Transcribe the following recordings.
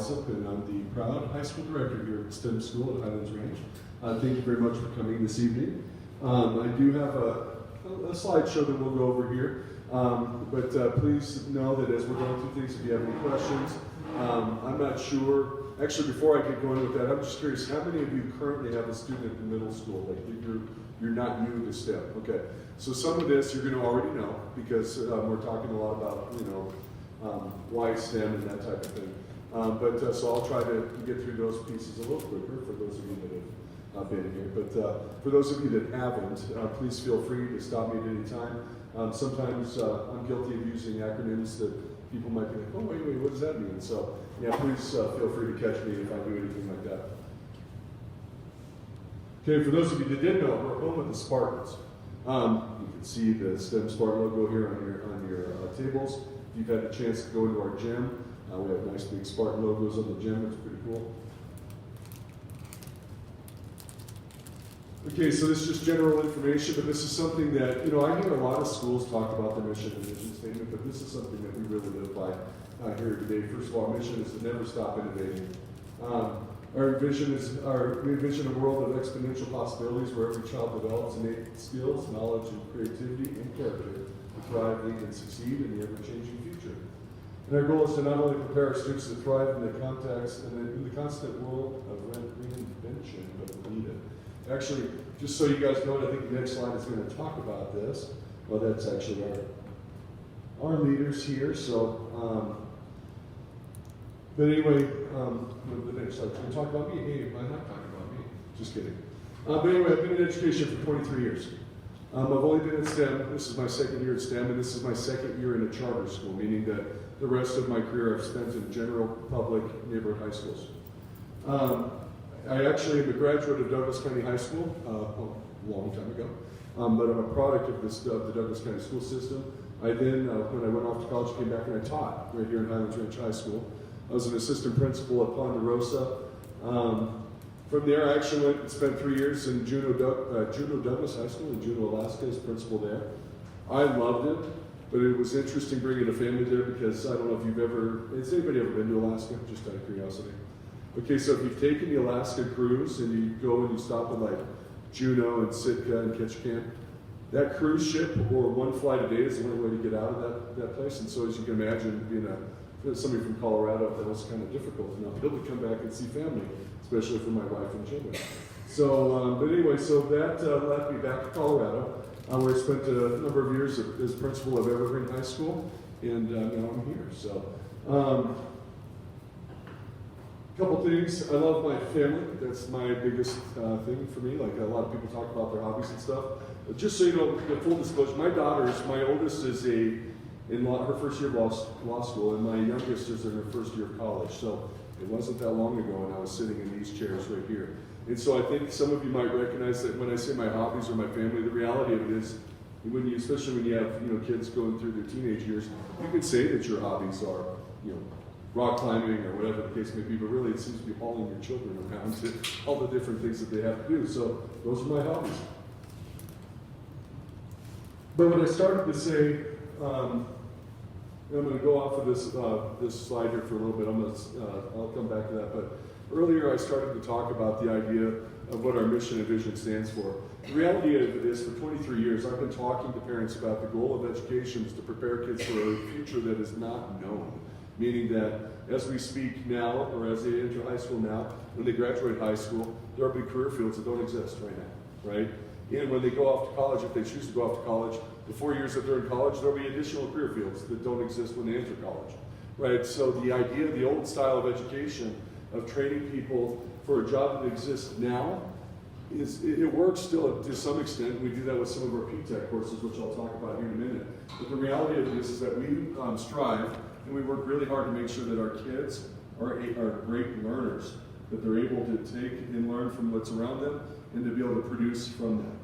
Alsop, and I'm the proud high school director here at STEM School at Highlands Ranch. Thank you very much for coming this evening. I do have a slideshow that we'll go over here, but please know that as we're going through things, if you have any questions, I'm not sure. Actually, before I get going with that, I'm just curious, how many of you currently have a student in middle school? Like you're not new to STEM, okay? So some of this you're going to already know because we're talking a lot about, why STEM and that type of thing. So I'll try to get through those pieces a little quicker for those of you that have been here. But for those of you that haven't, please feel free to stop me at any time. Sometimes I'm guilty of using acronyms that people might be like, oh, wait, what does that mean? So yeah, please feel free to catch me if I do anything like that. Okay, for those of you that didn't know, we're home of the Spartans. You can see the STEM Spartan logo here on your tables. If you've had the chance to go into our gym, we have nice big Spartan logos on the gym. It's pretty cool. Okay, so this is just general information, but this is something that, I hear a lot of schools talk about their mission and vision statement, but this is something that we really live by here today. First of all, our mission is to never stop innovating. We envision a world of exponential possibilities where every child develops innate skills, knowledge, and creativity and character to thrive, lead, and succeed in the ever-changing future. And our goal is to not only prepare our students to thrive in the context and in the constant world of reinvention, but lead it. Actually, just so you guys know, I think the next slide is going to talk about this. Well, that's actually our leaders here. So, but anyway, the next slide. Can we talk about me? Hey, I'm not talking about me. Just kidding. But anyway, I've been in education for 23 years. I've only been in STEM. This is my second year at STEM, and this is my second year in a charter school, meaning that the rest of my career I've spent in general public neighborhood high schools. I actually am a graduate of Douglas County High School a long time ago, but I'm a product of the Douglas County school system. I then, when I went off to college, came back and I taught right here in Highlands Ranch High School. I was an assistant principal at Ponderosa. From there, I actually went and spent 3 years in Juneau Douglas High School in Juneau, Alaska, as principal there. I loved it, but it was interesting bringing a family there because I don't know if has anybody ever been to Alaska? Just out of curiosity. Okay, so if you've taken the Alaska cruise and you go and you stop at like Juneau and Sitka and Ketchikan, that cruise ship or one flight a day is the only way to get out of that place. And so as you can imagine, being somebody from Colorado, that was kind of difficult to not be able to come back and see family, especially for my wife and children. So, but anyway, so that led me back to Colorado, where I spent a number of years as principal of Evergreen High School, and now I'm here. So. Couple things. I love my family. That's my biggest thing for me. Like a lot of people talk about their hobbies and stuff. But just so you know, full disclosure, my oldest is in her first year of law school, and my youngest is in her first year of college. So it wasn't that long ago, and I was sitting in these chairs right here. And so I think some of you might recognize that when I say my hobbies or my family, the reality of it is, especially when you have kids going through their teenage years, you can say that your hobbies are rock climbing or whatever the case may be, but really it seems to be hauling your children around to all the different things that they have to do. So those are my hobbies. But when I started to say, I'm going to go off of this slide here for a little bit. I'll come back to that. But earlier I started to talk about the idea of what our mission and vision stands for. The reality of it is, for 23 years, I've been talking to parents about the goal of education is to prepare kids for a future that is not known. Meaning that as we speak now, or as they enter high school now, when they graduate high school, there will be career fields that don't exist right now, right? And when they go off to college, if they choose to go off to college, the 4 years that they're in college, there will be additional career fields that don't exist when they enter college, right? So the idea, the old style of education, of training people for a job that exists now, it works still to some extent. We do that with some of our P-TECH courses, which I'll talk about here in a minute. But the reality of it is that we strive and we work really hard to make sure that our kids are great learners, that they're able to take and learn from what's around them and to be able to produce from that.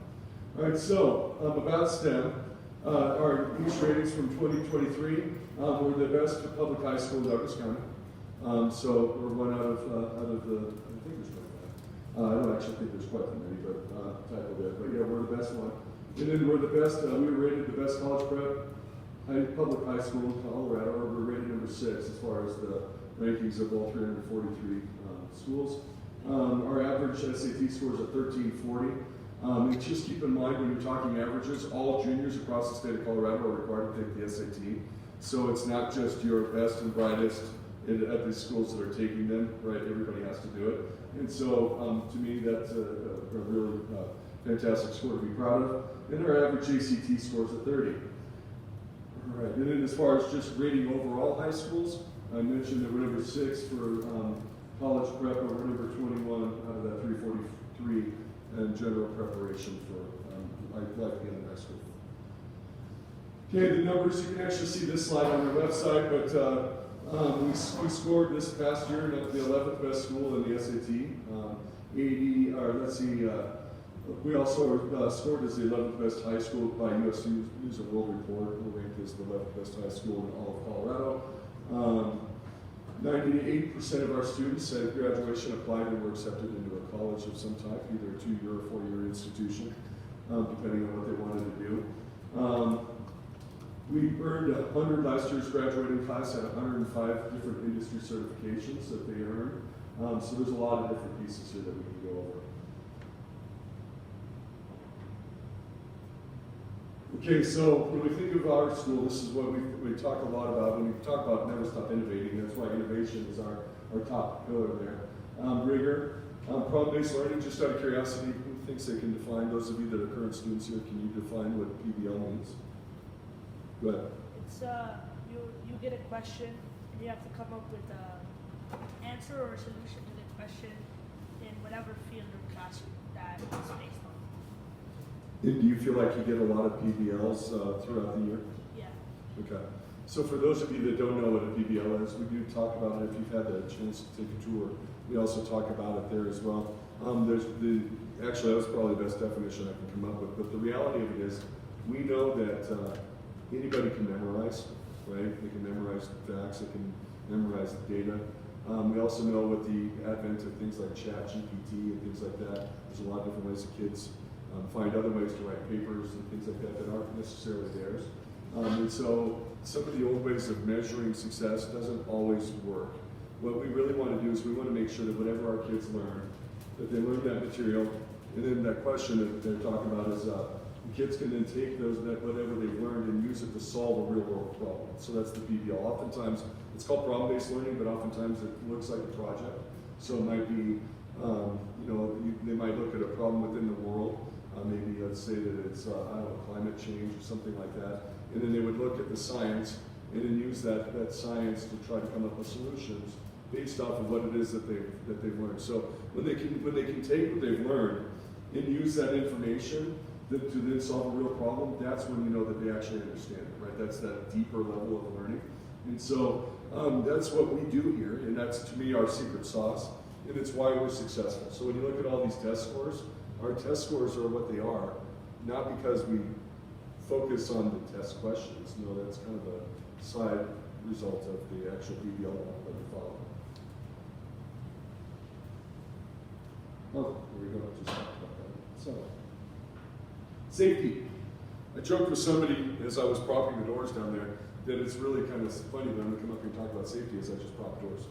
All right, so about STEM, our East ratings from 2023, we're the best public high school in Douglas County. So we're one out of the, I think there's 25. I don't actually think there's quite that many, but type of it. But yeah, we're the best one. And then we're the best, we were rated the best college prep public high school in Colorado. We're rated number 6 as far as the rankings of all 343 schools. Our average SAT score is at 1340. And just keep in mind when you're talking averages, all juniors across the state of Colorado are required to take the SAT. So it's not just your best and brightest at the schools that are taking them, right? Everybody has to do it. And so to me, that's a really fantastic score to be proud of. And our average ACT score is at 30. All right, and then as far as just rating overall high schools, I mentioned that we're number 6 for college prep, and we're number 21 out of that 343 and general preparation for life beyond high school. Okay, the numbers, you can actually see this slide on our website, but we scored this past year the 11th best school in the SAT. We also scored as the 11th best high school by U.S. News and World Report. We're ranked as the 11th best high school in all of Colorado. 98% of our students at graduation applied and were accepted into a college of some type, either a 2-year or 4-year institution, depending on what they wanted to do. We earned 100 last year's graduating class, had 105 different industry certifications that they earned. So there's a lot of different pieces here that we can go over. Okay, so when we think of our school, this is what we talk a lot about. When we talk about never stop innovating, that's why innovation is our top pillar there. Rigor, problem-based learning, just out of curiosity, who thinks they can define, those of you that are current students here, can you define what PBL means? Go ahead. It's you get a question and you have to come up with an answer or a solution to the question in whatever field or classroom that it's based on. And do you feel like you get a lot of PBLs throughout the year? Yeah. Okay. So for those of you that don't know what a PBL is, we do talk about it. If you've had the chance to take a tour, we also talk about it there as well. Actually, that was probably the best definition I can come up with, but the reality of it is, we know that anybody can memorize, right? They can memorize facts, they can memorize the data. We also know with the advent of things like ChatGPT and things like that, there's a lot of different ways that kids find other ways to write papers and things like that that aren't necessarily theirs. And so some of the old ways of measuring success doesn't always work. What we really want to do is we want to make sure that whatever our kids learn, that they learn that material, and then that question that they're talking about is the kids can then take whatever they've learned and use it to solve a real world problem. So that's the PBL. Oftentimes, it's called problem-based learning, but oftentimes it looks like a project. So it might be, they might look at a problem within the world. Maybe let's say that it's, climate change or something like that. And then they would look at the science and then use that science to try to come up with solutions based off of what it is that they've learned. So when they can take what they've learned and use that information to then solve a real problem, that's when you know that they actually understand it, right? That's that deeper level of learning. And so that's what we do here, and that's, to me, our secret sauce, and it's why we're successful. So when you look at all these test scores, our test scores are what they are, not because we focus on the test questions. No, that's kind of a side result of the actual PBL that we follow. Oh, there we go. Just talked about that. So, safety. I joked with somebody as I was propping the doors down there that it's really kind of funny that I'm going to come up here and talk about safety as I just prop doors.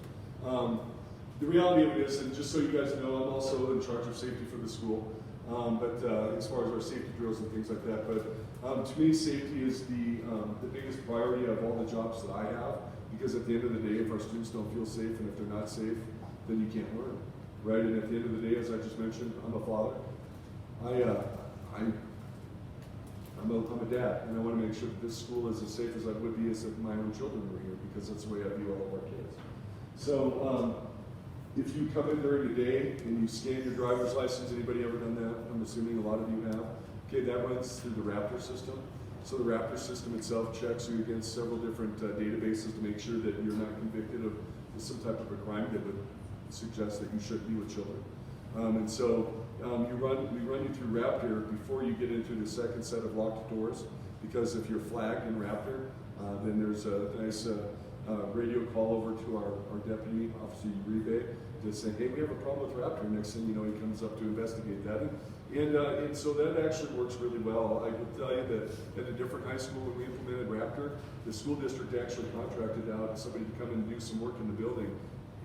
The reality of it is, and just so you guys know, I'm also in charge of safety for the school, as far as our safety drills and things like that. But to me, safety is the biggest priority of all the jobs that I have, because at the end of the day, if our students don't feel safe and if they're not safe, then you can't learn, right? And at the end of the day, as I just mentioned, I'm a father. I'm a dad, and I want to make sure that this school is as safe as I would be as if my own children were here, because that's the way I view all of our kids. So, if you come in during the day and you scan your driver's license, anybody ever done that? I'm assuming a lot of you have. Okay, that runs through the Raptor system. So the Raptor system itself checks you against several different databases to make sure that you're not convicted of some type of a crime that would suggest that you shouldn't be with children. And so we run you through Raptor before you get into the second set of locked doors, because if you're flagged in Raptor, then there's a nice radio call over to our deputy, Officer Uribe, to say, hey, we have a problem with Raptor. Next thing you know, he comes up to investigate that. And so that actually works really well. I will tell you that at a different high school when we implemented Raptor, the school district actually contracted out somebody to come in and do some work in the building,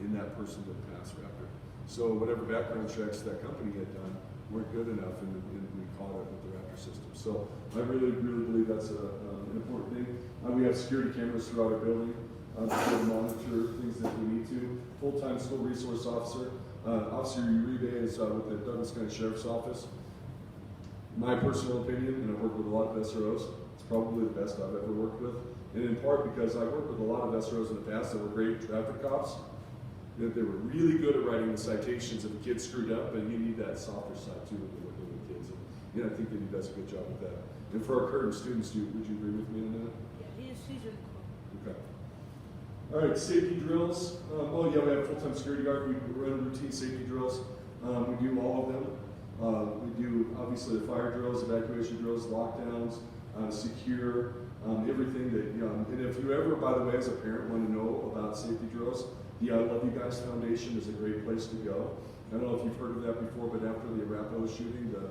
and that person didn't pass Raptor. So whatever background checks that company had done weren't good enough, and we caught it with the Raptor system. So I really, really believe that's an important thing. We have security cameras throughout our building to monitor things that we need to. Full-time school resource officer. Officer Uribe is with the Douglas County Sheriff's Office. My personal opinion, and I've worked with a lot of SROs, it's probably the best I've ever worked with. And in part because I worked with a lot of SROs in the past that were great traffic cops, that they were really good at writing the citations if a kid screwed up, but you need that softer side too when you're working with kids. And I think that he does a good job with that. And for our current students, would you agree with me on that? Yeah, he's really cool. Okay. All right, safety drills. We have a full-time security guard. We run routine safety drills. We do all of them. We do obviously the fire drills, evacuation drills, lockdowns, secure, everything that, and if you ever, by the way, as a parent want to know about safety drills, the I Love You Guys Foundation is a great place to go. I don't know if you've heard of that before, but after the Arapahoe shooting, the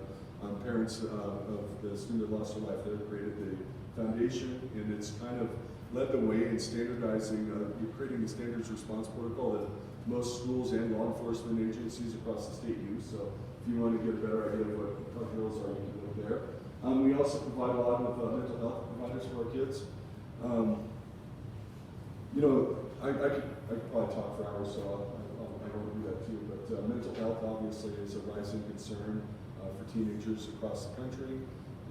parents of the student that lost their life there created the foundation, and it's kind of led the way in standardizing, creating the standards response protocol that most schools and law enforcement agencies across the state use. So if you want to get a better idea of what drills are, you can look there. We also provide a lot of mental health providers for our kids. I could probably talk for hours, so I won't do that too. But mental health obviously is a rising concern for teenagers across the country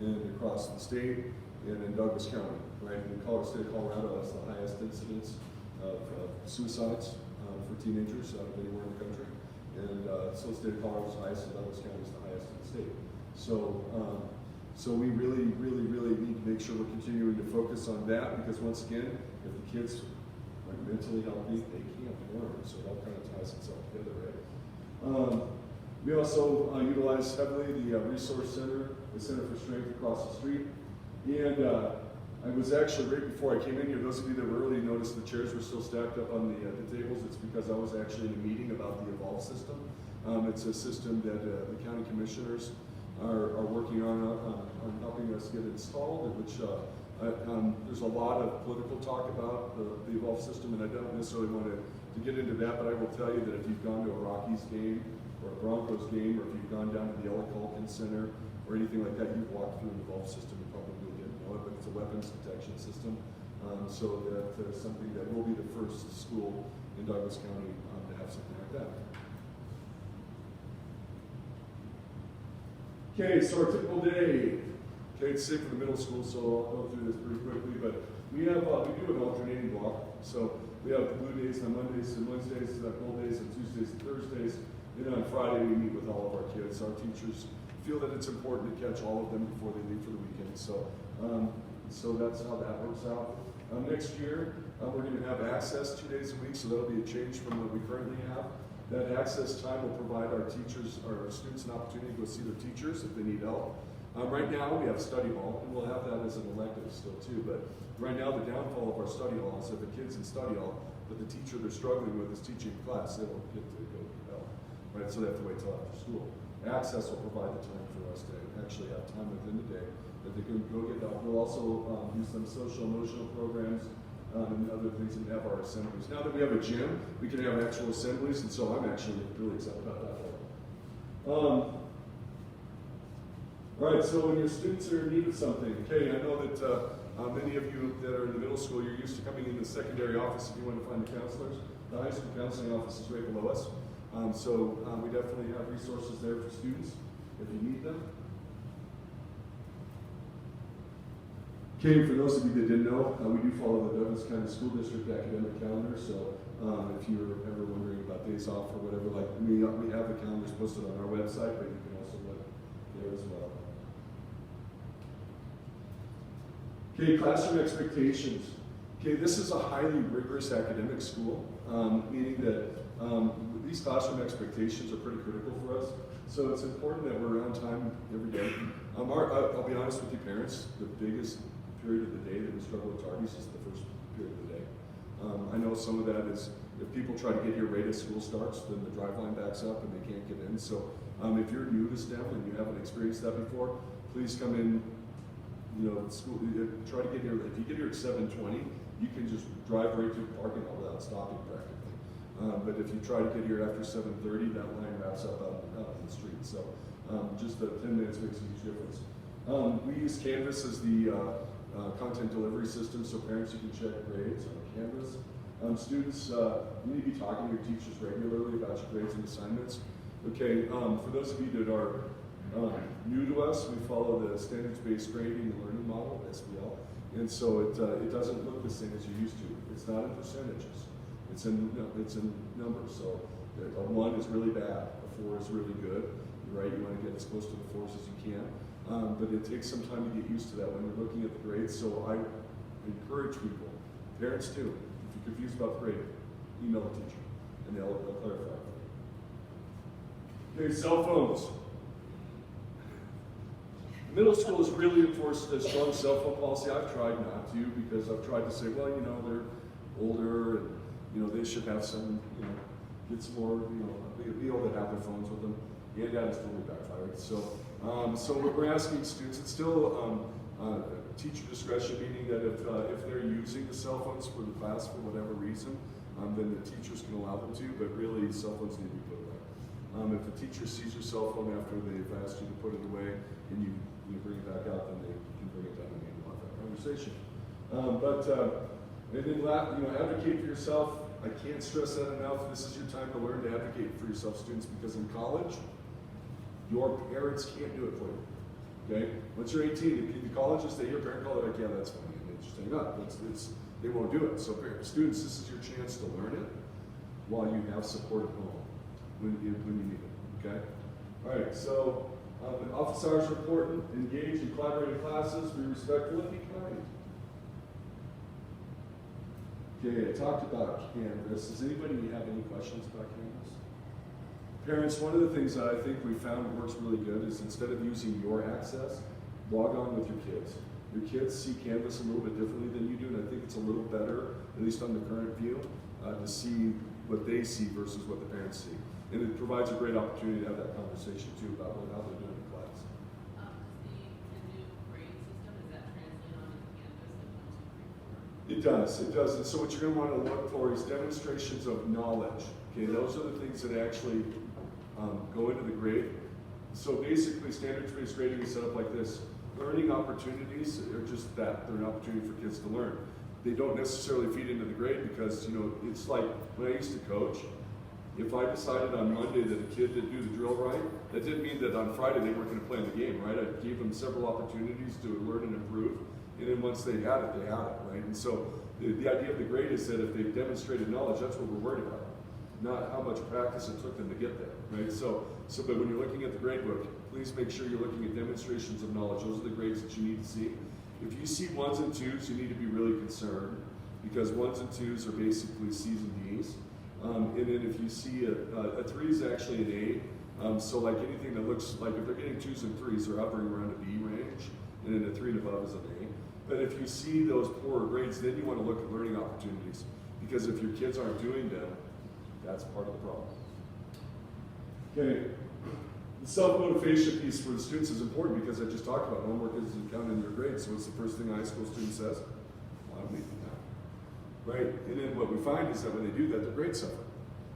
and across the state and in Douglas County. Right, in the state of Colorado, that's the highest incidence of suicides for teenagers out of anywhere in the country. And so the state of Colorado is the highest, and Douglas County is the highest in the state. So we really, really, really need to make sure we're continuing to focus on that, because once again, if the kids are mentally healthy, they can't learn. So that kind of ties itself together, right? We also utilize heavily the Resource Center, the Center for Strength across the street. And I was actually, right before I came in here, those of you that were early noticed the chairs were still stacked up on the tables. It's because I was actually in a meeting about the Evolve system. It's a system that the county commissioners are working on helping us get installed, which there's a lot of political talk about the Evolve system, and I don't necessarily want to get into that, but I will tell you that if you've gone to a Rockies game or a Broncos game, or if you've gone down to the Ella Culkin Center or anything like that, you've walked through an Evolve system, you probably didn't know it, but it's a weapons detection system. So that something that will be the first school in Douglas County to have something like that. Okay, so our typical day. Okay, it's safe for the middle school, so I'll go through this pretty quickly. But we do an alternating block. So we have blue days on Mondays and Wednesdays, gold days on Tuesdays and Thursdays. Then on Friday we meet with all of our kids. Our teachers feel that it's important to catch all of them before they leave for the weekend. So that's how that works out. Next year we're going to have access 2 days a week, so that'll be a change from what we currently have. That access time will provide our teachers, our students, an opportunity to go see their teachers if they need help. Right now we have study hall, and we'll have that as an elective still too, but right now the downfall of our study hall is that the kids in study hall, but the teacher they're struggling with is teaching class, they don't get to go to help, right? So they have to wait till after school. Access will provide the time for us to actually have time within the day that they can go get help. We'll also do some social emotional programs and other things, and have our assemblies. Now that we have a gym, we can have actual assemblies, and so I'm actually really excited about that. All right, so when your students are in need of something, okay, I know that many of you that are in the middle school, you're used to coming in the secondary office if you want to find the counselors. The high school counseling office is right below us. We definitely have resources there for students if you need them. Okay, for those of you that didn't know, we do follow the Douglas County School District academic calendar, so if you're ever wondering about days off or whatever, like we have the calendars posted on our website, but you can also look there as well. Okay, classroom expectations. Okay, this is a highly rigorous academic school, meaning that these classroom expectations are pretty critical for us. So it's important that we're on time every day. I'll be honest with you parents, the biggest period of the day that we struggle with tardies is the first period of the day. I know some of that is if people try to get here right as school starts, then the drive line backs up and they can't get in. So if you're new to STEM and you haven't experienced that before, please come in. School. Try to get here. If you get here at 7:20, you can just drive right to the parking lot without stopping practically. But if you try to get here after 7:30, that line wraps up out in the street. So just the 10 minutes makes a huge difference. We use Canvas as the content delivery system, so parents you can check grades on Canvas. Students, you need to be talking to your teachers regularly about your grades and assignments. Okay, for those of you that are new to us, we follow the standards-based grading and learning model, SBL, and so it doesn't look the same as you used to. It's not in percentages. It's in numbers. So a 1 is really bad, a 4 is really good. Right? You want to get as close to the 4s as you can, but it takes some time to get used to that when you're looking at the grades. So I encourage people, parents too, if you're confused about the grade, email the teacher, and they'll clarify. Okay, cell phones. Middle school has really enforced a strong cell phone policy. I've tried not to because I've tried to say, well, they're older and, they should have some, get some more, be able to have their phones with them. And that has totally backfired. So we're asking students, it's still teacher discretion, meaning that if they're using the cell phones for the class for whatever reason, then the teachers can allow them to, but really cell phones need to be put away. If the teacher sees your cell phone after they've asked you to put it away and you bring it back out, then they can bring it down and handle off that conversation. And then advocate for yourself. I can't stress that enough. This is your time to learn to advocate for yourself, students, because in college, your parents can't do it for you. Okay? Once you're 18, the colleges, they hear parent call, they're like, yeah, that's fine. And they just hang up. They won't do it. So students, this is your chance to learn it while you have support at home when you need it. Okay? All right, so office hours are important. Engage in collaborative classes. Be respectful and be kind. Okay, I talked about Canvas. Does anybody have any questions about Canvas? Parents, one of the things that I think we found works really good is instead of using your access, log on with your kids. Your kids see Canvas a little bit differently than you do, and I think it's a little better, at least on the current view, to see what they see versus what the parents see. And it provides a great opportunity to have that conversation too about how they're doing in class. The new grade system, does that translate onto Canvas like 1, 2, 3, 4? It does. And so what you're going to want to look for is demonstrations of knowledge. Okay, those are the things that actually go into the grade. So basically, standards-based grading is set up like this. Learning opportunities are just that. They're an opportunity for kids to learn. They don't necessarily feed into the grade because, it's like when I used to coach, if I decided on Monday that a kid didn't do the drill right, that didn't mean that on Friday they weren't going to play in the game, right? I gave them several opportunities to learn and improve, and then once they had it, right? And so the idea of the grade is that if they've demonstrated knowledge, that's what we're worried about, not how much practice it took them to get there, right? But when you're looking at the grade book, please make sure you're looking at demonstrations of knowledge. Those are the grades that you need to see. If you see 1s and 2s, you need to be really concerned because 1s and 2s are basically C's and D's. And then if you see a 3 is actually an A, so like anything that looks like if they're getting 2s and 3s, they're hovering around a B range, and then a 3 and above is an A. But if you see those poorer grades, then you want to look at learning opportunities because if your kids aren't doing them, that's part of the problem. Okay, the self-motivation piece for the students is important because I just talked about homework isn't counted in your grades, so it's the first thing a high school student says. Well, I'm making that. Right? And then what we find is that when they do that, their grades suffer.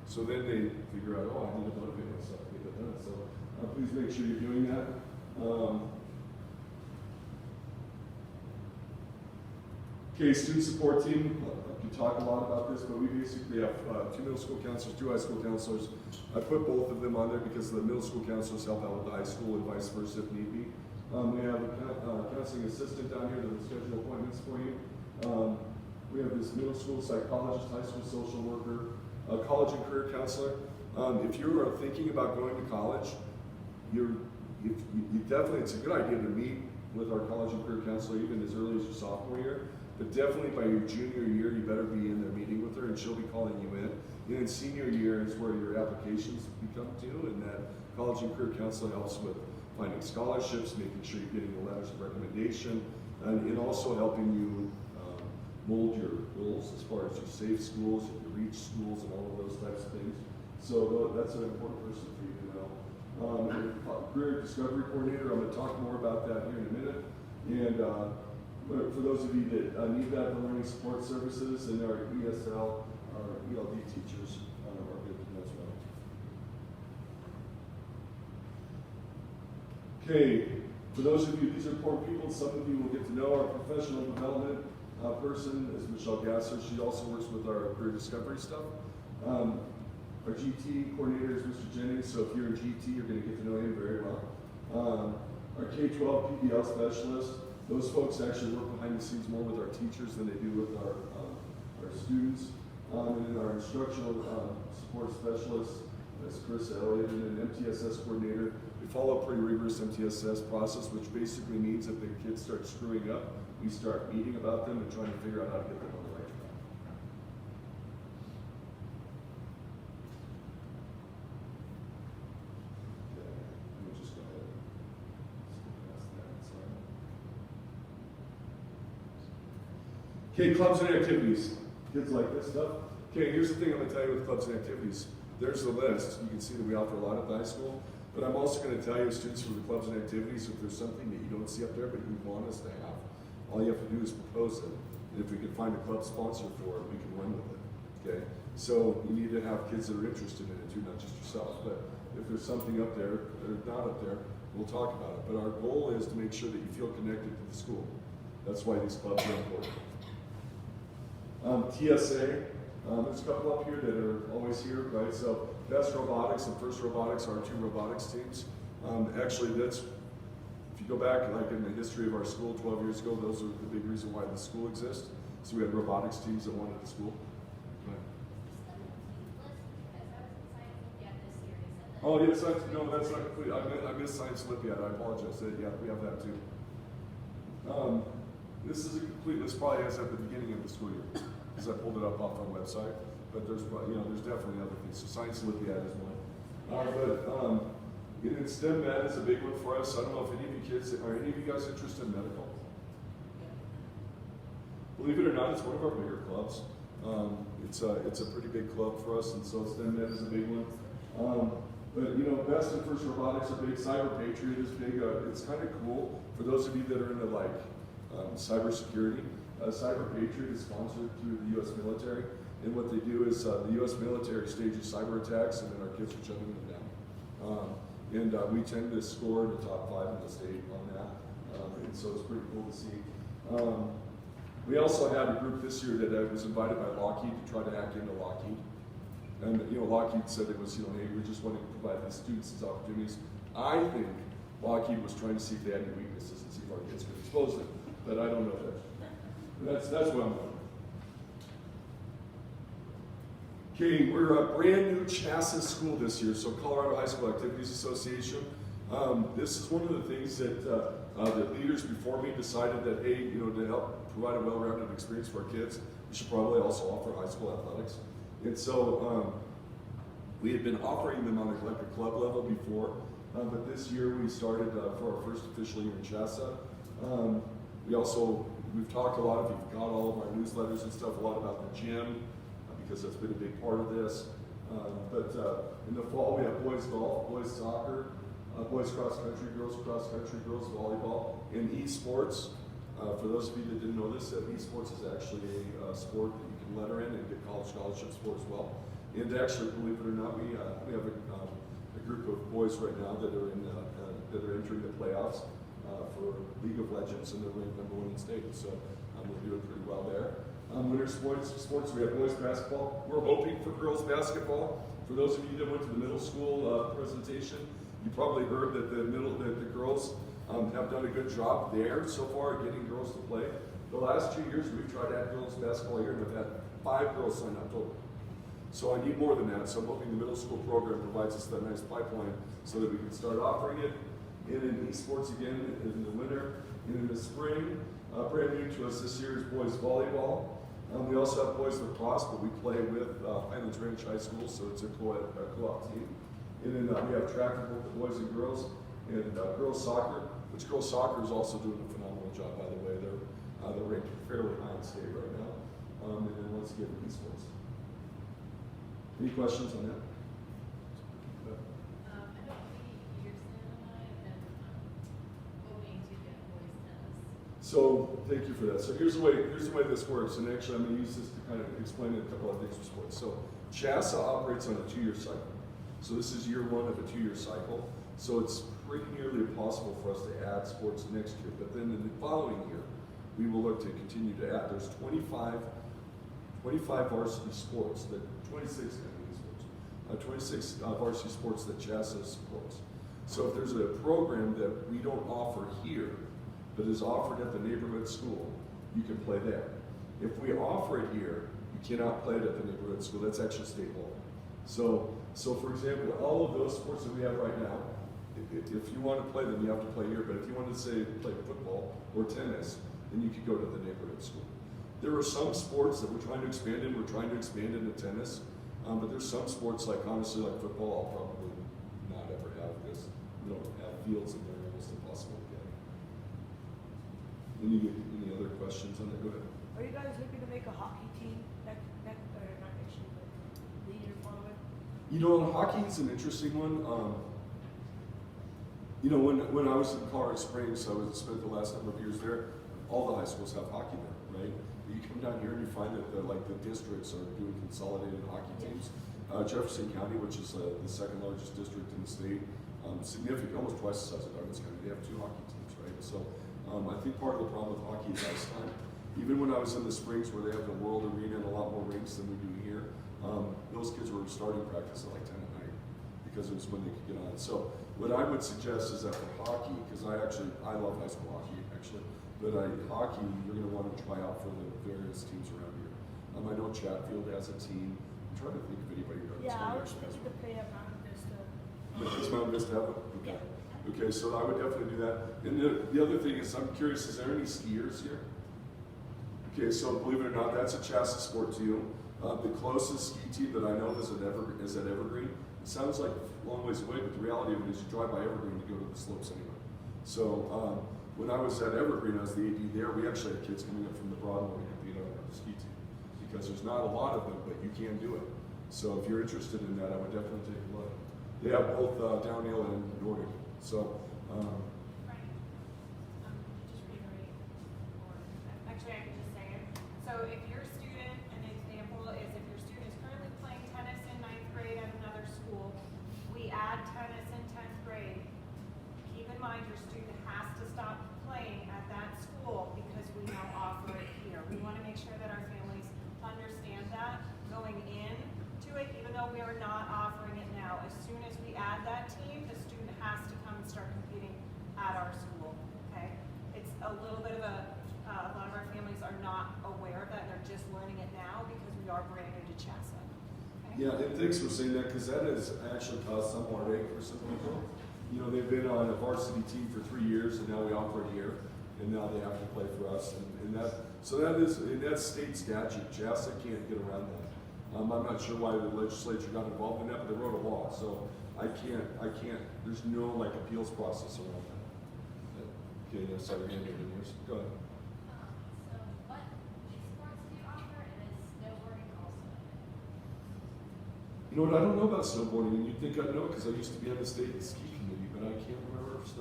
So then they figure out, I need to motivate myself to get that done. So please make sure you're doing that. Okay, student support team. We talk a lot about this, but we basically have 2 middle school counselors, 2 high school counselors. I put both of them on there because the middle school counselors help out with the high school and vice versa if need be. We have a counseling assistant down here that will schedule appointments for you. We have this middle school psychologist, high school social worker, a college and career counselor. If you are thinking about going to college, it's a good idea to meet with our college and career counselor even as early as your sophomore year. But definitely by your junior year, you better be in there meeting with her, and she'll be calling you in. And then senior year is where your applications become due, and that college and career counselor helps with finding scholarships, making sure you're getting the letters of recommendation, and also helping you mold your goals as far as your safe schools, your reach schools, and all of those types of things. So that's an important person for you to know. And career discovery coordinator, I'm going to talk more about that here in a minute. And for those of you that need that, the learning support services and our ESL, our ELD teachers are good to know as well. Okay, for those of you, these are important people. Some of you will get to know our professional development person is Michelle Gasser. She also works with our career discovery stuff. Our GT coordinator is Mr. Jennings, so if you're in GT, you're going to get to know him very well. Our K-12 PBL specialist, those folks actually work behind the scenes more with our teachers than they do with our students. And then our instructional support specialist is Chris Elliott, and then MTSS coordinator. We follow a pretty rigorous MTSS process, which basically means if the kids start screwing up, we start meeting about them and trying to figure out how to get them on the right track. Okay, let me just go ahead and skip past that. Sorry. Okay, clubs and activities. Kids like this stuff. Okay, here's the thing I'm going to tell you with clubs and activities. There's the list. You can see that we offer a lot at the high school. But I'm also going to tell you, students, for the clubs and activities, if there's something that you don't see up there but you want us to have, all you have to do is propose it. And if we can find a club sponsor for it, we can run with it. Okay? So you need to have kids that are interested in it too, not just yourself. But if there's something up there or not up there, we'll talk about it. But our goal is to make sure that you feel connected to the school. That's why these clubs are important. TSA, there's a couple up here that are always here, right? So Best Robotics and First Robotics are our two robotics teams. Actually, that's, if you go back like in the history of our school 12 years ago, those are the big reason why the school exists. So we had robotics teams that wanted the school. Oh, yeah, science, no, that's not complete. I missed Science Olympiad. I apologize. Yeah, we have that too. This is a complete list, probably as at the beginning of the school year, because I pulled it up off our website. But there's, there's definitely other things. So Science Olympiad is one. But STEM Med is a big one for us. I don't know if any of you kids, are any of you guys interested in medical? Believe it or not, it's one of our bigger clubs. It's a pretty big club for us, and so STEM Med is a big one. But Best and First Robotics are big. Cyber Patriot is big. It's kind of cool for those of you that are into like cybersecurity. Cyber Patriot is sponsored through the U.S. military, and what they do is the U.S. military stages cyber attacks, and then our kids are shutting them down. And we tend to score in the top 5 in the state on that, and so it's pretty cool to see. We also had a group this year that was invited by Lockheed to try to hack into Lockheed. And Lockheed said it was, hey, we just wanting to provide the students these opportunities. I think Lockheed was trying to see if they had any weaknesses and see if our kids could expose them. But I don't know that. That's what I'm doing. Okay, we're a brand new chassis school this year, so Colorado High School Activities Association. This is one of the things that that leaders before me decided that, hey, to help provide a well-rounded experience for our kids, we should probably also offer high school athletics. And so we had been offering them on a club level before, but this year we started for our first official year in CHSAA. We've talked a lot, if you've got all of our newsletters and stuff, a lot about the gym, because that's been a big part of this. But in the fall we have boys golf, boys soccer, boys cross country, girls volleyball, and esports. For those of you that didn't know this, esports is actually a sport that you can letter in and get college scholarships for as well. And actually, believe it or not, we have a group of boys right now that are entering the playoffs for League of Legends, and they're ranked #1 in state. So we're doing pretty well there. Winter sports, we have boys basketball. We're hoping for girls basketball. For those of you that went to the middle school presentation, you probably heard that the girls have done a good job there so far at getting girls to play. The last 2 years, we've tried to add girls basketball here, and we've had 5 girls sign up total. So I need more than that. So I'm hoping the middle school program provides us that nice pipeline so that we can start offering it. And in esports again in the winter. And in the spring, brand new to us this year is boys volleyball. We also have boys lacrosse, but we play with Highlands Ranch High School, so it's a co-op team. And then we have track for both the boys and girls, and girls soccer, which girls soccer is also doing a phenomenal job, by the way. They're ranked fairly high in state right now. And then once again, esports. Any questions on that? I know Peterson and I have been hoping to get boys tennis. So thank you for that. So here's the way this works, and actually I'm going to use this to kind of explain a couple of things for sports. So CHSAA operates on a 2-year cycle. So this is year 1 of a 2-year cycle. So it's pretty nearly impossible for us to add sports next year. But then in the following year, we will look to continue to add. There's 25 varsity sports, 26 varsity sports that CHSAA supports. So if there's a program that we don't offer here, but is offered at the neighborhood school, you can play there. If we offer it here, you cannot play it at the neighborhood school. That's actually state law. So for example, all of those sports that we have right now, if you want to play them, you have to play here. But if you want to say play football or tennis, then you could go to the neighborhood school. There are some sports that we're trying to expand in. We're trying to expand into tennis, but there's some sports like honestly like football. I'll probably not ever have because we don't have fields and they're almost impossible to get. Any other questions on that? Go ahead. Are you guys looking to make a hockey team next or not next year, but the year following? You know, hockey is an interesting one. You know, when I was in Colorado Springs, I spent the last number of years there. All the high schools have hockey there, right? You come down here and you find that the districts are doing consolidated hockey teams. Jefferson County, which is the second largest district in the state, significant, almost twice the size of Douglas County. They have 2 hockey teams, right? So I think part of the problem with hockey is ice time. Even when I was in the Springs, where they have the World Arena and a lot more rinks than we do here, those kids were starting practice at like 10 at night because it was when they could get on. So what I would suggest is that for hockey, because I love high school hockey actually, but hockey you're going to want to try out for the various teams around here. I know Chatfield has a team. I'm trying to think of anybody who Yeah, I was actually has thinking to play at Mountain Vista. Does Mountain Vista have it? Okay. Okay, so I would definitely do that. And the other thing is, I'm curious, is there any skiers here? Okay, so believe it or not, that's a CHSAA sport to you. The closest ski team that I know is at Evergreen. It sounds like a long ways away, but the reality of it is you drive by Evergreen to go to the slopes anyway. So when I was at Evergreen, I was the AD there, we actually had kids coming up from the Broadmoor to compete on the ski team. Because there's not a lot of them, but you can do it. So if you're interested in that, I would definitely take a look. They have both downhill and Nordic. So, Right. Just reiterate, or actually I can just say it. So if your student, an example is if your student is currently playing tennis in 9th grade at another school, we add tennis in 10th grade. Keep in mind your student has to stop playing at that school because we now offer it here. We want to make sure that our families understand that going in to it, even though we are not offering it now. As soon as we add that team, the student has to come and start competing at our school, okay? It's a little bit of a lot of our families are not aware of that, and they're just learning it now because we are brand new to CHSAA. Okay? yeah, and thanks for saying that, because that has actually caused some heartache for some people. You know, they've been on a varsity team for 3 years, and now we offer it here, and now they have to play for us. And that's state statute. CHSAA can't get around that. I'm not sure why the legislature got involved in that, but they wrote a law, so I can't, there's no appeals process around that. Okay, yeah, sorry, hand over yours. Go ahead. So what sports do you offer, and is snowboarding also? You know what, I don't know about snowboarding, and you'd think I'd know because I used to be on the state ski committee, but I can't remember if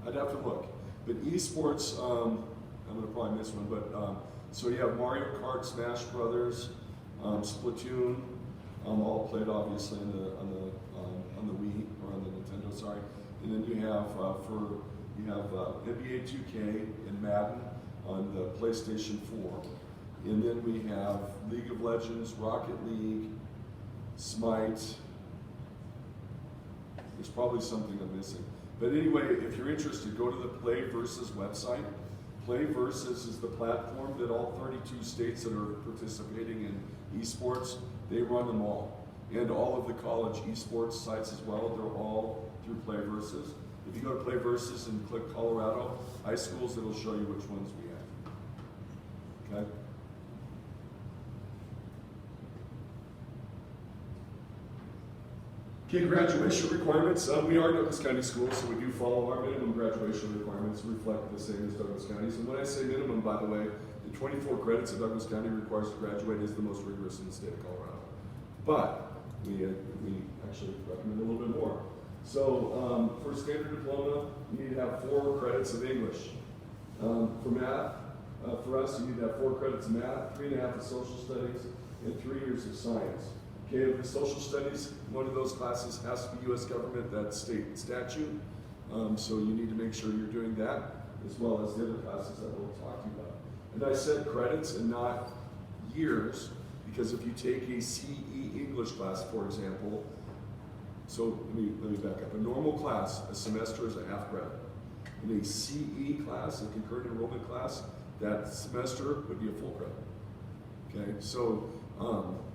I'd have to look. But esports, I'm gonna probably miss one, but so you have Mario Kart, Smash Brothers, Splatoon, all played obviously on the Wii or on the Nintendo, sorry. And then you have NBA 2K and Madden on the PlayStation 4. And then we have League of Legends, Rocket League, Smite. There's probably something I'm missing. But anyway, if you're interested, go to the Play Versus website. Play Versus is the platform that all 32 states that are participating in esports, they run them all. And all of the college esports sites as well, they're all through Play Versus. If you go to Play Versus and click Colorado high schools, it'll show you which ones we have. Okay? Okay, graduation requirements. We are Douglas County Schools, so we do follow our minimum graduation requirements, reflect the same as Douglas County's. And when I say minimum, by the way, the 24 credits that Douglas County requires to graduate is the most rigorous in the state of Colorado. But we actually recommend a little bit more. So for standard diploma, you need to have 4 credits of English. For math, for us, you need to have 4 credits of math, 3.5 of social studies, and 3 years of science. Okay, with the social studies, one of those classes has to be U.S. government, that's state statute. So you need to make sure you're doing that, as well as the other classes that we'll talk to you about. And I said credits and not years, because if you take a CE English class, for example, so let me back up. A normal class, a semester is a half credit. In a CE class, a concurrent enrollment class, that semester would be a full credit. Okay, so,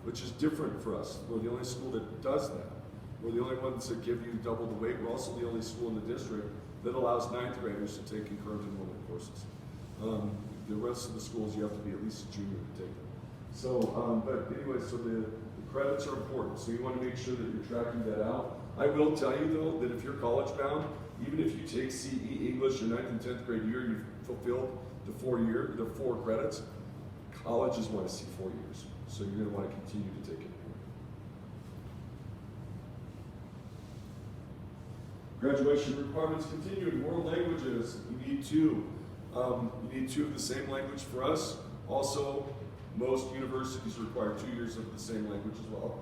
which is different for us. We're the only school that does that. We're the only ones that give you double the weight. We're also the only school in the district that allows 9th graders to take concurrent enrollment courses. The rest of the schools, you have to be at least a junior to take them. So, but anyway, so the credits are important. So you want to make sure that you're tracking that out. I will tell you though, that if you're college bound, even if you take CE English your 9th and 10th grade year, you've fulfilled the 4 credits, colleges want to see 4 years. So you're going to want to continue to take it. Graduation requirements continued. World languages, you need 2. You need 2 of the same language for us. Also, most universities require 2 years of the same language as well.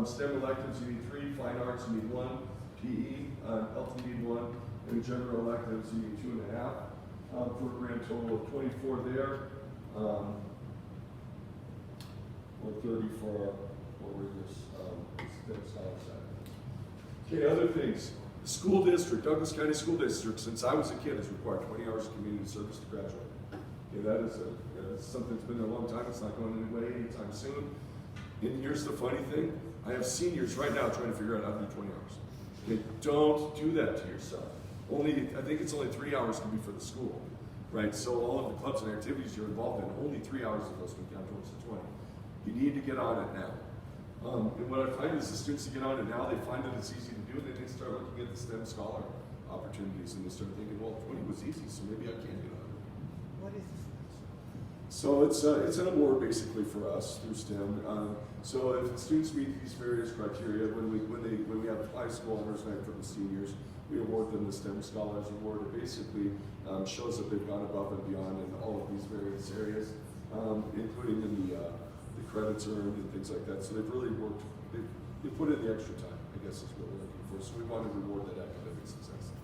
STEM electives, you need 3. Fine arts, you need 1. PE, health, you need 1. And general electives, you need 2.5. For a grand total of 24 there. Or 30 for our rigorous STEM scholar side. Okay, other things. The school district, Douglas County School District, since I was a kid, has required 20 hours of community service to graduate. Okay, that's something that's been there a long time. It's not going away anytime soon. And here's the funny thing. I have seniors right now trying to figure out how to do 20 hours. Okay, don't do that to yourself. I think it's only 3 hours can be for the school, right? So all of the clubs and activities you're involved in, only 3 hours of those can count towards the 20. You need to get on it now. And what I find is the students that get on it now, they find that it's easy to do, and then they start looking at the STEM scholar opportunities, and they start thinking, well, 20 was easy, so maybe I can get on it. What is this? So it's an award basically for us through STEM. So if the students meet these various criteria, when we have high school honors night for the seniors, we award them the STEM Scholars Award. It basically shows that they've gone above and beyond in all of these various areas, including in the credits earned and things like that. So they've really worked, they've put in the extra time, I guess is what we're looking for. So we want to reward that academic success.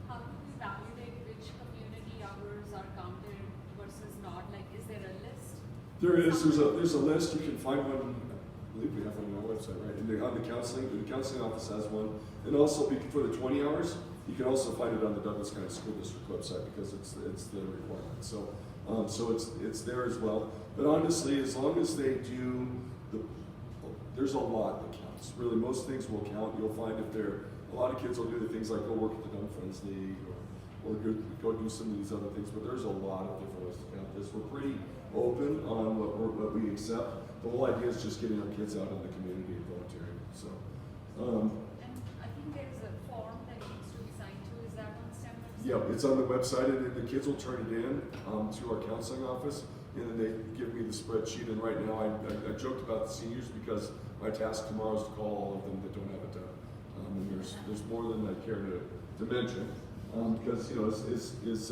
How do we validate which community hours are counted versus not? Like, is there a list? There is. There's a list. You can find one. I believe we have one on our website, right? On the counseling office has one. And also for the 20 hours, you can also find it on the Douglas County School District website because it's the requirement. So it's there as well. But honestly, as long as they do there's a lot that counts. Really, most things will count. You'll find a lot of kids will do the things like go work at the Dumb Friends League or go do some of these other things. But there's a lot of different ways to count this. We're pretty open on what we accept. The whole idea is just getting our kids out in the community and volunteering. So. And I think there is a form that needs to be signed to. Is that on STEM website? Yeah, it's on the website, and the kids will turn it in to our counseling office, and then they give me the spreadsheet. And right now, I joked about the seniors because my task tomorrow is to call all of them that don't have it done. And there's more than I care to mention, because as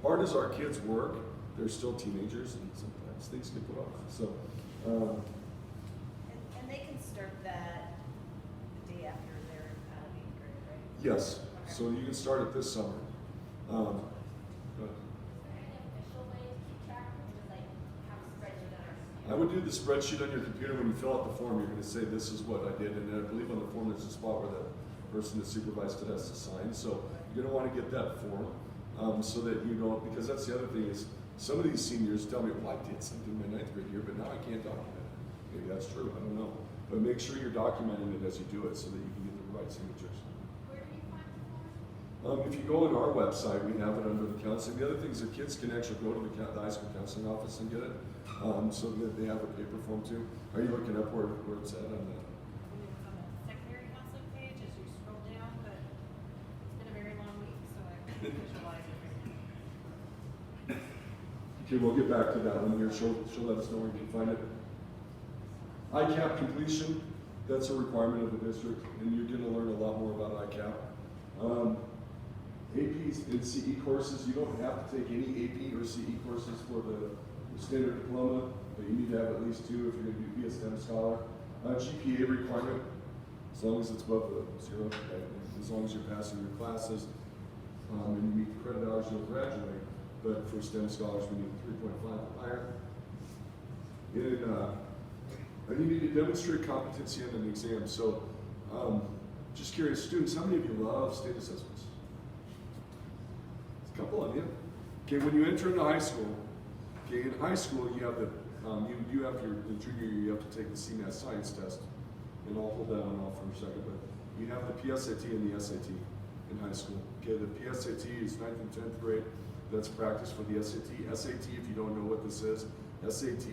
hard as our kids work, they're still teenagers, and sometimes things get put off. So. And they can start that the day after they're out of 8th grade, right? Yes. Okay. So you can start it this summer. Go ahead. Is there any official way to keep track of it? Just like have a spreadsheet on our I would do the spreadsheet on your computer. When you fill out the form, you're going to say, this is what I did. And I believe on the form there's a spot where the person that supervised it has to sign. So you're going to want to get that form so that you don't, because that's the other thing is, some of these seniors tell me, well, I did something in my 9th grade year, but now I can't document it. Maybe that's true, I don't know. But make sure you're documenting it as you do it so that you can get the right signatures. Where do you find the form? If you go on our website, we have it under the counseling. The other thing is that kids can actually go to the high school counseling office and get it, so that they have a paper form too. Are you looking up where it's at on that? On the secondary counseling page, visualize everything. Okay, we'll get back to that one here. She'll let us know where you can find it. ICAP completion, that's a requirement of the district, and you're gonna learn a lot more about ICAP. APs and CE courses, you don't have to take any AP or CE courses for the standard diploma, but you need to have at least 2 if you're gonna be a STEM scholar. GPA requirement, as long as it's above the 0, okay? As long as you're passing your classes, and you meet the credit hours, you'll graduate. But for STEM scholars, we need 3.5 or higher. And you need to demonstrate competency in an exam. So, just curious, students, how many of you love state assessments? A couple of you. Okay, when you enter into high school, okay, in high school you have the the junior year, you have to take the CMAT science test, and I'll hold that one off for a second. But you have the PSAT and the SAT in high school. Okay, the PSAT is 9th and 10th grade. That's practice for the SAT. SAT, if you don't know what this is, SAT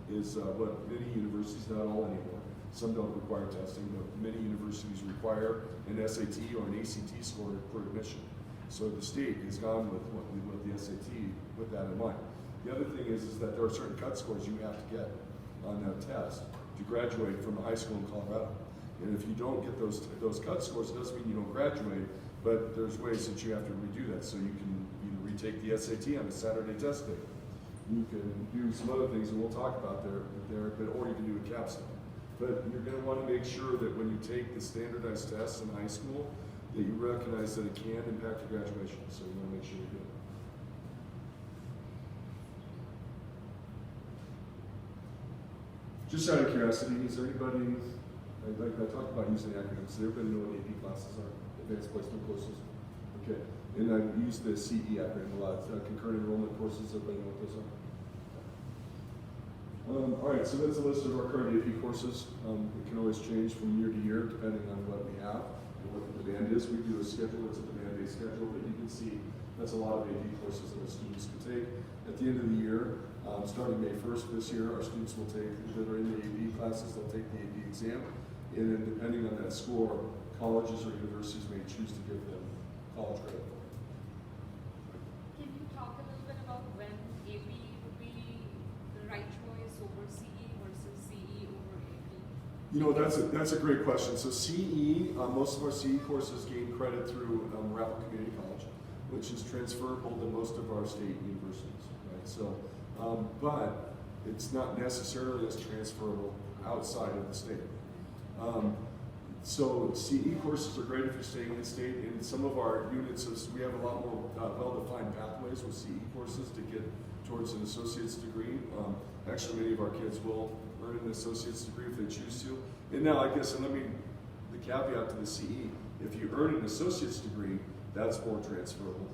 is what many universities, not all anymore, some don't require testing, but many universities require an SAT or an ACT score for admission. So the state has gone with the SAT with that in mind. The other thing is that there are certain cut scores you have to get on that test to graduate from a high school in Colorado. And if you don't get those cut scores, it doesn't mean you don't graduate, but there's ways that you have to redo that. So you can either retake the SAT on a Saturday test day. You can do some other things, and we'll talk about or you can do a capstone. But you're going to want to make sure that when you take the standardized tests in high school, that you recognize that it can impact your graduation. So you want to make sure you do it. Just out of curiosity, is there anybody, I talked about using acronyms, does everybody know what AP classes are? Advanced Placement Courses? Okay, and I've used the CE acronym a lot, concurrent enrollment courses, everybody know what those are? All right, so that's a list of our current AP courses. It can always change from year to year depending on what we have and what the demand is. We do a schedule, it's a demand-based schedule, but you can see that's a lot of AP courses that our students can take. At the end of the year, starting May 1st this year, our students will take, that are in the AP classes, they'll take the AP exam, and then depending on that score, colleges or universities may choose to give them college credit for it. Can you talk a little bit about when AP would be the right choice over CE versus CE over AP? You know, that's a great question. So CE, most of our CE courses gain credit through Raffle Community College, which is transferable to most of our state universities, right? So, but it's not necessarily as transferable outside of the state. So CE courses are great if you're staying in state. In some of our units, we have a lot more well-defined pathways with CE courses to get towards an associate's degree. Actually, many of our kids will earn an associate's degree if they choose to. And now, I guess, the caveat to the CE, if you earn an associate's degree, that's more transferable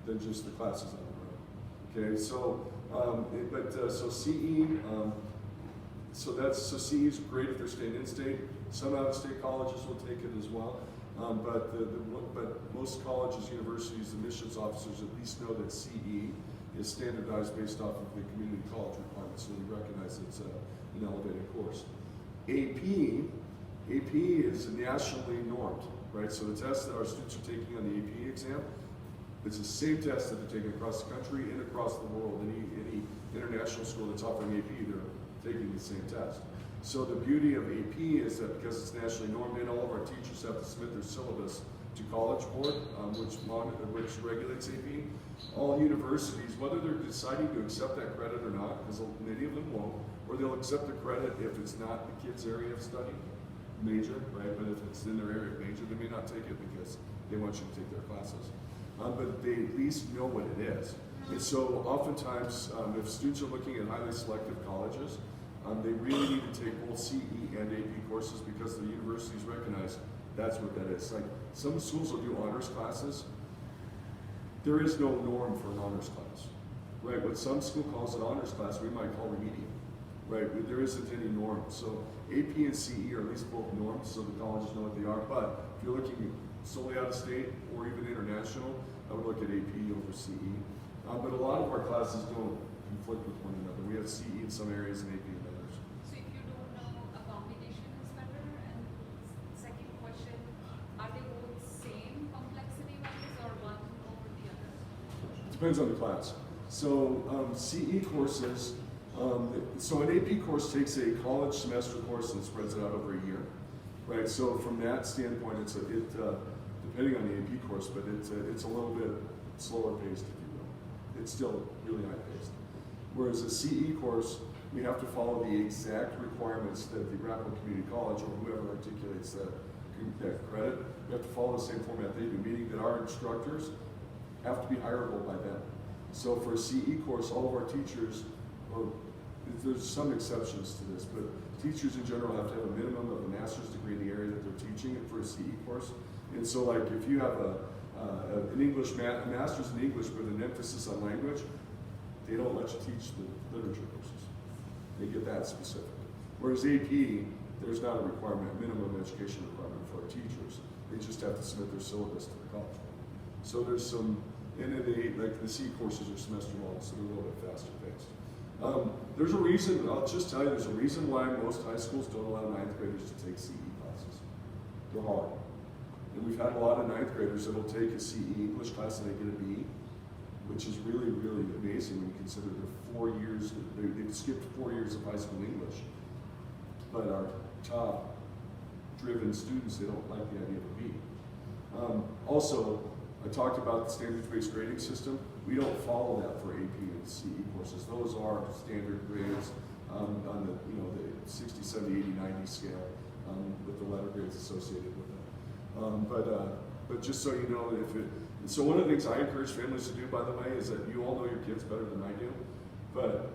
than just the classes on the road. Okay, so, so CE, so CE is great if they're staying in state. Some out-of-state colleges will take it as well, but most colleges, universities, admissions officers at least know that CE is standardized based off of the community college requirements, so they recognize it's an elevated course. AP is nationally normed, right? So the test that our students are taking on the AP exam, it's the same test that they're taking across the country and across the world. Any international school that's offering AP, they're taking the same test. So the beauty of AP is that because it's nationally normed, and all of our teachers have to submit their syllabus to College Board, which regulates AP. All universities, whether they're deciding to accept that credit or not, because many of them won't, or they'll accept the credit if it's not the kid's area of study major, right? But if it's in their area of major, they may not take it because they want you to take their classes. But they at least know what it is. And so oftentimes, if students are looking at highly selective colleges, they really need to take both CE and AP courses because the universities recognize that's what that is. Like some schools will do honors classes. There is no norm for an honors class, right? What some school calls an honors class, we might call remedial, right? But there isn't any norm. So AP and CE are at least both norms, so the colleges know what they are. But if you're looking solely out of state or even international, I would look at AP over CE. But a lot of our classes don't conflict with one another. We have CE in some areas and AP in others. So if you don't know, a combination is better. And second question, are they both same complexity wise or one over the Depends on the class. So CE courses, so an AP course takes a college semester course and spreads it out over a year, right? So from that standpoint, depending on the AP course, but it's a little bit slower paced, if you will. It's still really high paced. Whereas a CE course, we have to follow the exact requirements that the Arapahoe Community College or whoever articulates that credit, we have to follow the same format they do, meaning that our instructors have to be hireable by them. So for a CE course, all of our teachers, or there's some exceptions to this, but teachers in general have to have a minimum of a master's degree in the area that they're teaching for a CE course. And so like if you have an English, a master's in English with an emphasis on language, they don't let you teach the literature courses. They get that specific. Whereas AP, there's not a requirement, minimum education requirement for our teachers. They just have to submit their syllabus to the college. So there's some, and then like the C courses are semester long, so they're a little bit faster paced. There's a reason, I'll just tell you, there's a reason why most high schools don't allow ninth graders to take CE classes. They're hard. And we've had a lot of ninth graders that will take a CE English class and they get a B, which is really, really amazing when you consider the 4 years, they've skipped 4 years of high school English. But our top driven students, they don't like the idea of a B. Also, I talked about the standards-based grading system. We don't follow that for AP and CE courses. Those are standard grades on the the 60, 70, 80, 90 scale with the letter grades associated with them. But just so you know, so one of the things I encourage families to do, by the way, is that you all know your kids better than I do. But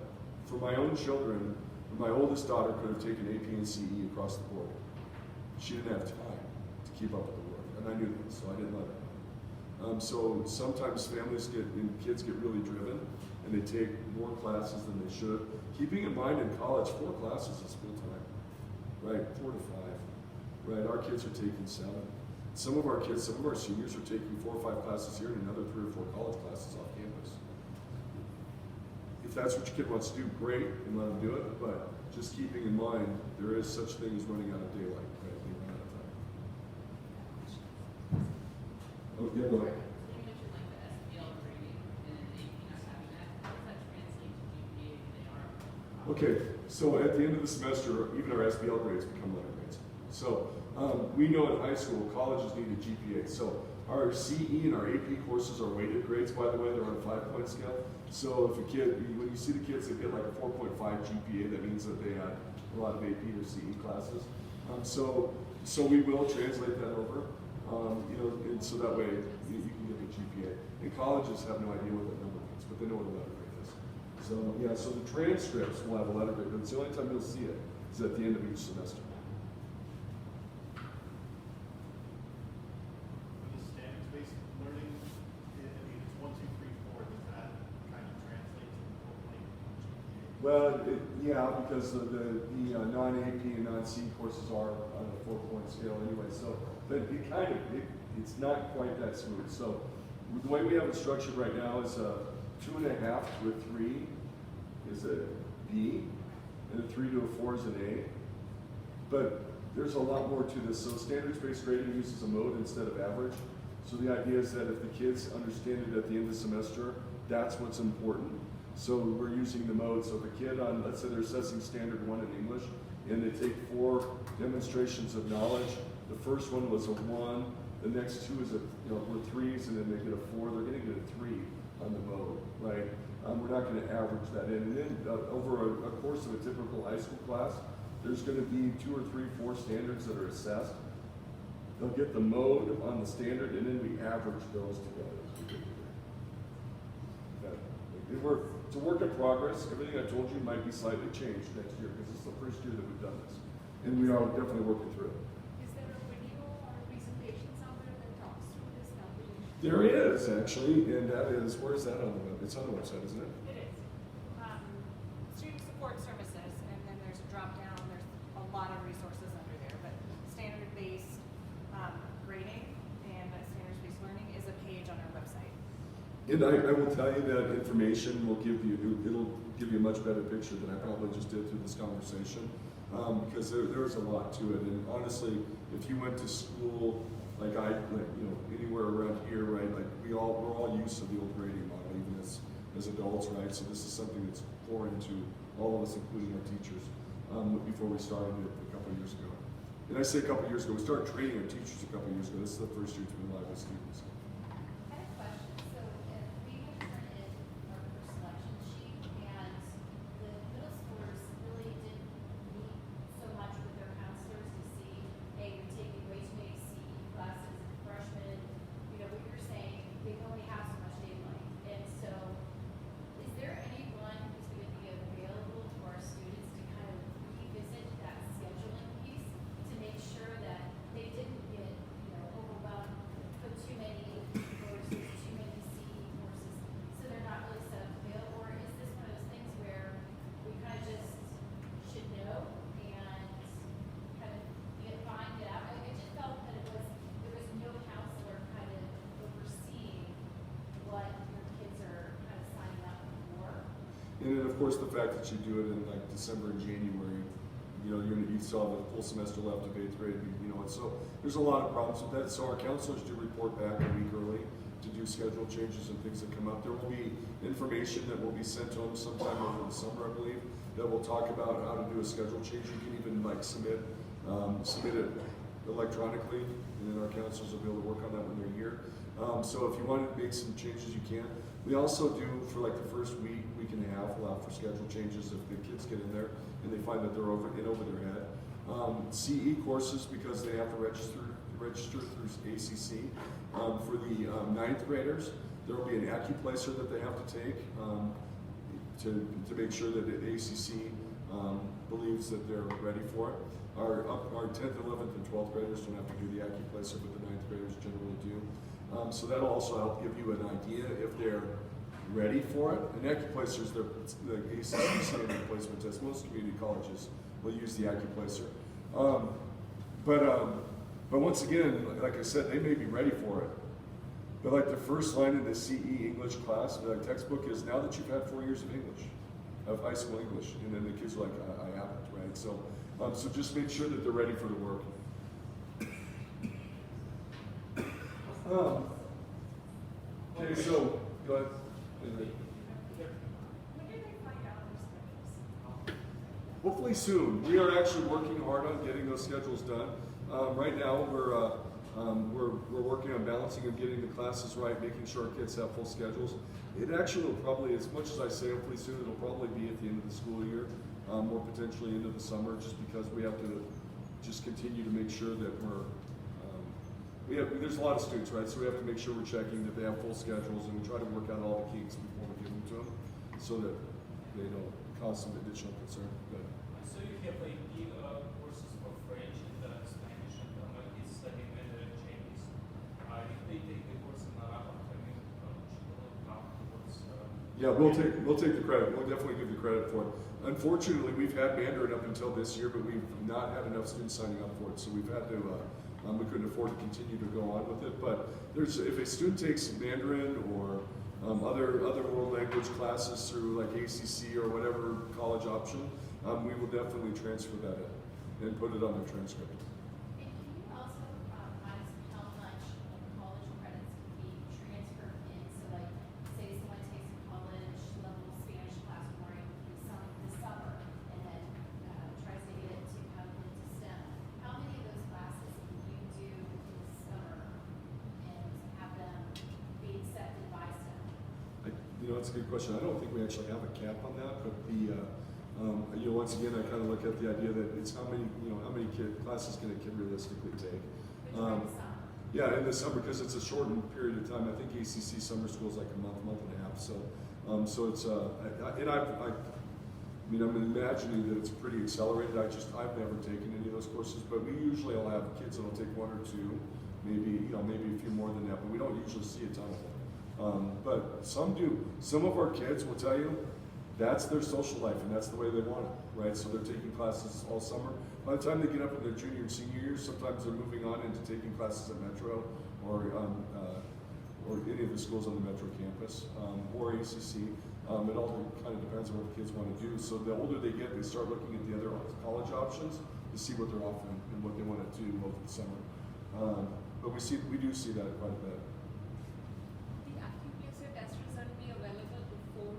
for my own children, my oldest daughter could have taken AP and CE across the board. She didn't have time to keep up with the work, and I knew this, so I didn't let her. So sometimes families and kids get really driven, and they take more classes than they should. Keeping in mind in college, 4 classes is full time, right? 4 to 5, right? Our kids are taking 7. Some of our seniors are taking 4 or 5 classes here and another 3 or 4 college classes off campus. If that's what your kid wants to do, great, and let them do it, but just keeping in mind, there is such thing as running out of daylight, right? They run out of time. Oh, yeah, go ahead. You mentioned like the SPL grading and then AP not having that. How does that translate to GPA if they are? Okay, so at the end of the semester, even our SBL grades become letter grades. So we know in high school, colleges need a GPA. So our CE and our AP courses are weighted grades, by the way, they're on a 5-point scale. So if a kid, when you see the kids that get like a 4.5 GPA, that means that they had a lot of AP or CE classes. So we will translate that over, and so that way you can get the GPA. And colleges have no idea what that number means, but they know what a letter grade is. So yeah, so the transcripts will have a letter grade, but it's the only time you'll see it is at the end of each semester. For the standards-based learning, I mean, it's 1, 2, 3, 4. Does that kind of translate to like GPA? Well, yeah, because the non-AP and non-C courses are on a 4-point scale anyway. So, but it's not quite that smooth. So, the way we have it structured right now is 2.5 to a 3 is a B, and a 3 to a 4 is an A. But there's a lot more to this. So, standards-based grading uses a mode instead of average. So the idea is that if the kids understand it at the end of the semester, that's what's important. So we're using the mode. So if a kid let's say they're assessing standard 1 in English, and they take 4 demonstrations of knowledge. The first one was a 1, the next 2 is were 3s, and then they get a 4. They're going to get a 3 on the mode, right? We're not going to average that in. And then over a course of a typical high school class, there's going to be 2 or 3, 4 standards that are assessed. They'll get the mode on the standard, and then we average those together. It's a work in progress. Everything I told you might be slightly changed next year because it's the first year that we've done this. And we are definitely working through it. Is there a video or a presentation somewhere that talks through this calculation? There is, actually, and that is, where is that on the web? It's on the website, isn't it? It is. Student support services, and then there's a drop down, there's a lot of resources under there, but standard-based grading and standards-based learning is a page on our website. And I will tell you that information will it'll give you a much better picture than I probably just did through this conversation, because there's a lot to it. And honestly, if you went to school anywhere around here, right? Like we're all used to the old grading model, even as adults, right? So this is something that's foreign to all of us, including our teachers, before we started it a couple of years ago. And I say a couple of years ago, we started training our teachers a couple of years ago. This is the first year it's been live with students. I had a question. So if we had turned in our first selection sheet and the middle schoolers really didn't meet so much with their counselors to see, hey, you're taking way too many CE classes, freshmen, you know, what you're saying, they can only have so much daylight. And so is there anyone who's going to be available to our students to kind of revisit that scheduling piece to make sure that they didn't get, you know, overwhelmed, put too many courses, too many CE courses, so they're not really set up to fail? Or is this one of those things where we kind of just should know and kind of find it out? I just felt that there was no counselor kind of overseeing what your kids are kind of signing up for. And then, of course, the fact that you do it in like December and January, you know, you saw the full semester left of 8th grade, you know, and so there's a lot of problems with that. So our counselors do report back a week early to do schedule changes and things that come up. There will be information that will be sent to them sometime over the summer, I believe, that will talk about how to do a schedule change. You can even like submit it electronically, and then our counselors will be able to work on that when they're here. So if you want to make some changes, you can. We also do, for like the first week and a half, allow for schedule changes if the kids get in there and they find that they're over their head. CE courses, because they have to register through ACC. For the 9th graders, there will be an AccuPlacer that they have to take to make sure that the ACC believes that they're ready for it. Our 10th, 11th, and 12th graders don't have to do the AccuPlacer, but the 9th graders generally do. So that'll also help give you an idea if they're ready for it. And AccuPlacer is the ACC standard placement test. Most community colleges will use the AccuPlacer. But once again, like I said, they may be ready for it. But like the first line in the CE English class, the textbook is, now that you've had 4 years of English, of high school English, and then the kids are like, I haven't, right? So just make sure that they're ready for the work. Okay, so go ahead. When do they find out their schedules? Hopefully soon. We are actually working hard on getting those schedules done. Right now, we're working on balancing and getting the classes right, making sure our kids have full schedules. It actually will probably, as much as I say hopefully soon, it'll probably be at the end of the school year, or potentially into the summer, just because we have to just continue to make sure that there's a lot of students, right? So we have to make sure we're checking that they have full schedules, and we try to work out all the kinks before we give them to them, so that they don't cause some additional concern. But So you have like courses for French and Spanish, and my kids studying Mandarin and Chinese. If they take the course in Arabic, I mean, should not count towards. yeah, we'll take the credit. We'll definitely give the credit for it. Unfortunately, we've had Mandarin up until this year, but we've not had enough students signing up for it, so we've had to. We couldn't afford to continue to go on with it. But if a student takes Mandarin or other world language classes through like ACC or whatever college option, we will definitely transfer that in and put it on their transcript. And can you also remind us how much college credits can be transferred in? So like, say someone takes a college level Spanish class during the summer and then tries to get it to come into STEM. How many of those classes can you do in the summer and have them be accepted by STEM? That's a good question. I don't think we actually have a cap on that, but once again, I kind of look at the idea that it's how many classes can a kid realistically take. During the summer. Yeah, in the summer, because it's a shortened period of time. I think ACC summer school is like a month and a half. So it's I'm imagining that it's pretty accelerated. I've never taken any of those courses, but we usually will have kids that'll take 1 or 2, maybe a few more than that, but we don't usually see a ton of them. But some do. Some of our kids will tell you that's their social life and that's the way they want it, right? So they're taking classes all summer. By the time they get up in their junior and senior years, sometimes they're moving on into taking classes at Metro or any of the schools on the Metro campus or ACC. It all kind of depends on what the kids want to do. So the older they get, they start looking at the other college options to see what they're offering and what they want to do over the summer. But we do see that quite a bit. The AccuPlacer test result be available before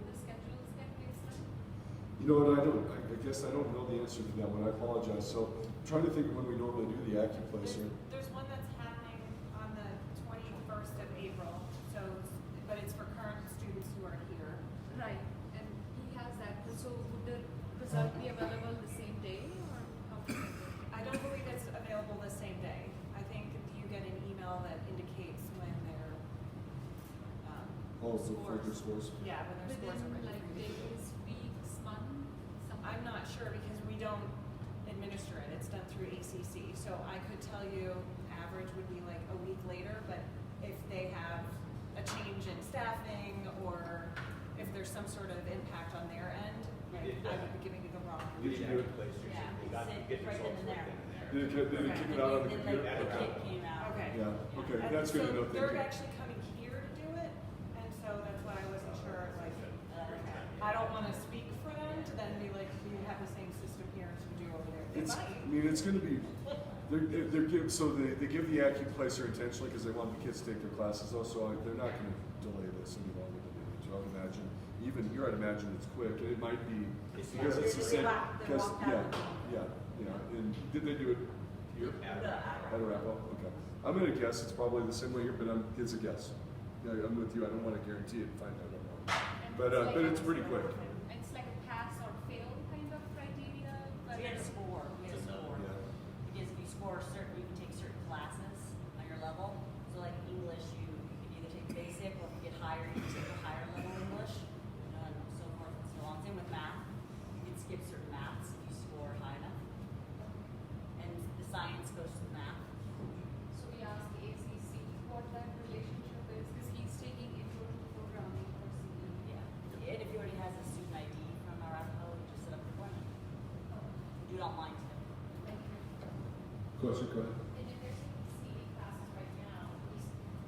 You know what, I guess I don't know the answer to that one, I apologize. So I'm trying to think of when we normally do the AccuPlacer. There's one that's happening on the 21st of April, so, but it's for current students who are here. Right, and he has that, so would the result be available the same day or how does it work? I don't believe it's available the same day. I think you get an email that indicates when their Oh, for their scores. Yeah, when their scores are Within ready like for you. days, weeks, month, something? I'm not sure because we don't administer it. It's done through ACC. So I could tell you average would be like a week later, but if they have a change in staffing or if there's some sort of impact on their end, I would be giving you the wrong. Did you do it? Yeah, sit right then and there. Did it kick it out on the Then like, computer? the kid came out. Okay. Yeah, okay, And that's good to so know, they're thank you. actually coming here to do it, and so that's why I wasn't sure, like, I don't wanna speak for them to then be like, we have the same system here as we do over there. They It's, I might. mean, it's gonna be, they give the AccuPlacer intentionally because they want the kids to take their classes though, so they're not gonna delay this any longer than they need to. I would imagine, even here, I'd imagine it's quick, and it might be, because it's the same, They because, walked out. yeah, and did they do it here? At Arapahoe, okay. I'm gonna guess it's probably the same way here, but it's a guess. Yeah, I'm with you, I don't wanna guarantee it, find out, I don't know. But it's pretty quick. It's like a pass or fail kind of criteria, but We had a score, Yeah. Because if you score certain, you can take certain classes on your level. So like English, you can either take basic, or if you get higher, you can take a higher level English, and so forth and so on. Same with math. You can skip certain maths if you score high enough. And the science goes to math. so we asked the ACC what that relationship is, because he's taking intro to programming for CE. Yeah. And if he already has a student ID from Arapahoe, we just set up an appointment. Do it online too. Thank you. Question, go ahead. And if they're taking CE classes right now,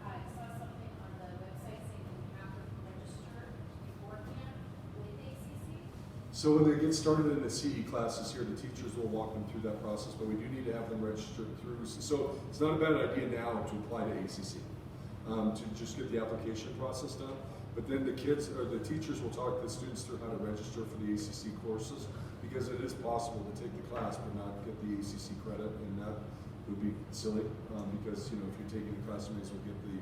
I saw something on the website saying you have to register beforehand with ACC. So when they get started in the CE classes here, the teachers will walk them through that process, but we do need to have them registered through. So it's not a bad idea now to apply to ACC, to just get the application process done. But then the teachers will talk the students through how to register for the ACC courses, because it is possible to take the class but not get the ACC credit, and that would be silly, because, you know, if you're taking the class, you may as well get the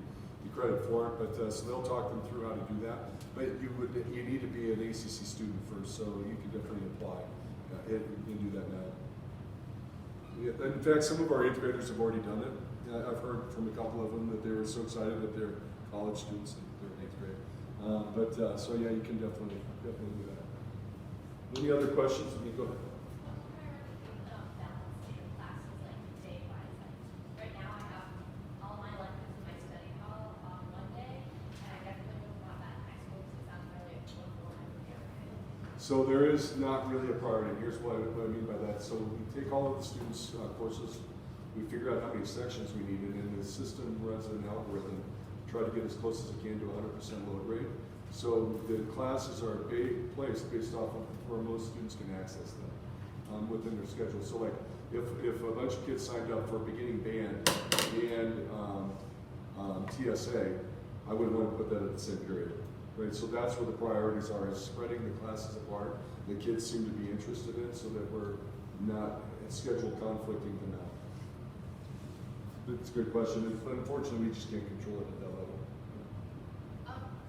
credit for it. But so they'll talk them through how to do that. But you need to be an ACC student first, so you can definitely apply and do that now. Yeah, in fact, some of our 8th graders have already done it. I've heard from a couple of them that they were so excited that they're college students and they're in 8th grade. So yeah, you can definitely do that. Any other questions? Go ahead. What can I really do balancing the classes like day by day? Right now I have all my electives in my study hall on one day, and I definitely wouldn't want that in high school because it sounds really political and everything. So there is not really a priority. Here's what I mean by that. So we take all of the students' courses, we figure out how many sections we need, and then the system runs an algorithm to try to get as close as it can to 100% load rate. So the classes are placed based off of where most students can access them within their schedule. So like if a bunch of kids signed up for beginning band and TSA, I wouldn't want to put that at the same period. Right, so that's where the priorities are, is spreading the classes apart. The kids seem to be interested in, so that we're not schedule conflicting them out. It's a good question. Unfortunately, we just can't control it at that level.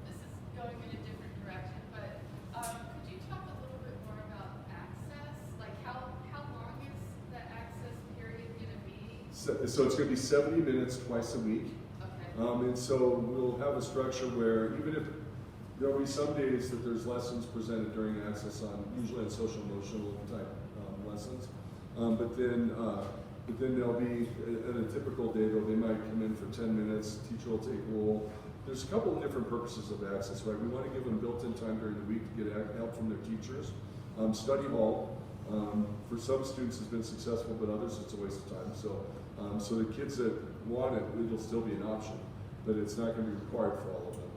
This is going in a different direction, but could you talk a little bit more about access? Like how long is the access period gonna be? So it's going to be 70 minutes twice a week. Okay. And so we'll have a structure where even if there'll be some days that there's lessons presented during access usually on social emotional type lessons. But then there'll be, at a typical day though, they might come in for 10 minutes, teacher will take roll. There's a couple of different purposes of access, right? We want to give them built-in time during the week to get help from their teachers. Study hall, for some students has been successful, but others it's a waste of time. So the kids that want it, it'll still be an option, but it's not going to be required for all of them.